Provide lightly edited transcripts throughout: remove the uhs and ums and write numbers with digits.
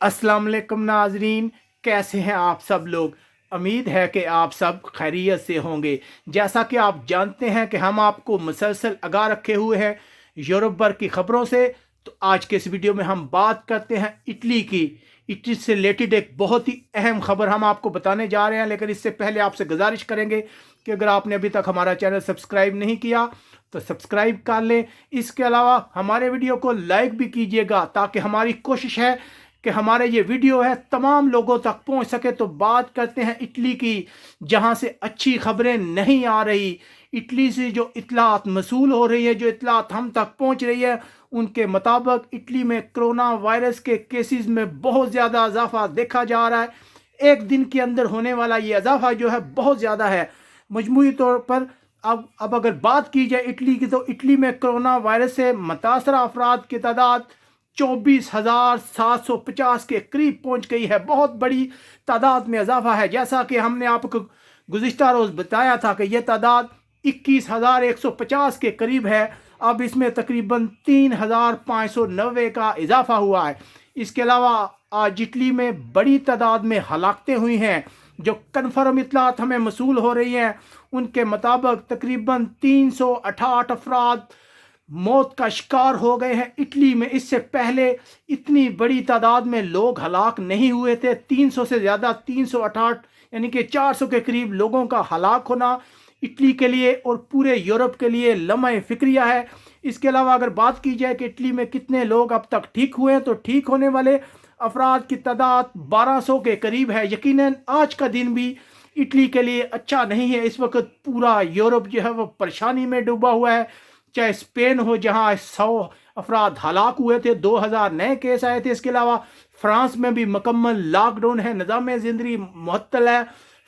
अस्सलाम वालेकुम नाजरीन, कैसे हैं आप सब लोग। उम्मीद है कि आप सब खैरियत से होंगे। जैसा कि आप जानते हैं कि हम आपको मुसलसल आगाह रखे हुए हैं यूरोप भर की खबरों से। तो आज के इस वीडियो में हम बात करते हैं इटली की। इटली से रिलेटेड एक बहुत ही अहम खबर हम आपको बताने जा रहे हैं, लेकिन इससे पहले आपसे गुजारिश करेंगे कि अगर आपने अभी तक हमारा चैनल सब्सक्राइब नहीं किया तो सब्सक्राइब कर लें। इसके अलावा हमारे वीडियो को लाइक भी कीजिएगा, ताकि हमारी कोशिश है कि हमारे ये वीडियो है तमाम लोगों तक पहुंच सके। तो बात करते हैं इटली की, जहां से अच्छी खबरें नहीं आ रही। इटली से जो इतलात मसूल हो रही है, जो इतलात हम तक पहुंच रही है, उनके मुताबिक इटली में कोरोना वायरस के केसेस में बहुत ज़्यादा इजाफा देखा जा रहा है। एक दिन के अंदर होने वाला ये इजाफा जो है बहुत ज़्यादा है। मजमूई तौर पर अब अगर बात की जाए इटली की, तो इटली में कोरोना वायरस से मुतासर अफराद की तादाद 24,750 के करीब पहुंच गई है। बहुत बड़ी तादाद में इजाफा है। जैसा कि हमने आपको गुज़िश्ता रोज़ बताया था कि यह तादाद 21,150 के करीब है। अब इसमें तकरीबन 3,590 का इजाफा हुआ है। इसके अलावा आज इटली में बड़ी तादाद में हलाकतें हुई हैं। जो कन्फर्म इतलात हमें मसूल हो रही हैं, उनके मुताबिक तकरीबन 368 अफराद मौत का शिकार हो गए हैं इटली में। इससे पहले इतनी बड़ी तादाद में लोग हलाक नहीं हुए थे। 300 से ज़्यादा, 368 यानी कि 400 के करीब लोगों का हलाक होना इटली के लिए और पूरे यूरोप के लिए लम्हे फिक्रिया है। इसके अलावा अगर बात की जाए कि इटली में कितने लोग अब तक ठीक हुए हैं, तो ठीक होने वाले अफराद की तादाद 1200 के करीब है। यकीनन आज का दिन भी इटली के लिए अच्छा नहीं है। इस वक्त पूरा यूरोप जो है वो परेशानी में डूबा हुआ है। चाहे स्पेन हो, जहां 100 अफराद हलाक हुए थे, 2000 नए केस आए थे। इसके अलावा फ्रांस में भी मुकम्मल लॉकडाउन है, निज़ाम ज़िंदगी मुअत्तल है।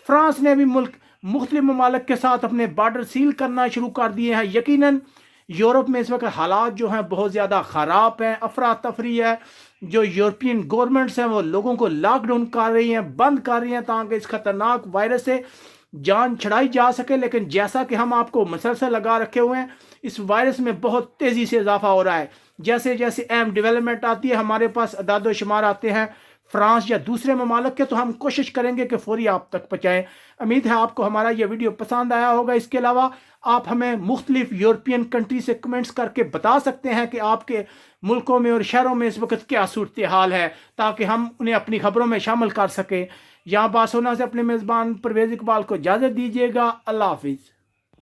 फ्रांस ने भी मुल्क मुख्तलिफ ममालिक के साथ अपने बॉर्डर सील करना शुरू कर दिए हैं। यकीनन यूरोप में इस वक्त हालात जो हैं बहुत ज़्यादा ख़राब हैं। अफरा तफरी है। जो यूरोपियन गवर्नमेंट्स हैं वो लोगों को लॉकडाउन कर रही हैं, बंद कर रही हैं, ताकि इस खतरनाक वायरस से जान छड़ाई जा सके। लेकिन जैसा कि हम आपको मसलसल लगा रखे हुए हैं, इस वायरस में बहुत तेज़ी से इजाफा हो रहा है। जैसे जैसे अहम डेवलपमेंट आती है, हमारे पास अदाद शुमार आते हैं फ्रांस या दूसरे ममालिक के, तो हम कोशिश करेंगे कि फौरी आप तक पहुँचाएँ। उम्मीद है आपको हमारा यह वीडियो पसंद आया होगा। इसके अलावा आप हमें मुख्तलिफ यूरोपियन कंट्री से कमेंट्स करके बता सकते हैं कि आपके मुल्कों में और शहरों में इस वक्त क्या सूरत हाल है, ताकि हम उन्हें अपनी खबरों में शामिल कर सकें। यहाँ बासोना से अपने मेज़बान परवेज़ इकबाल को इजाज़त दीजिएगा। अल्लाह हाफिज़।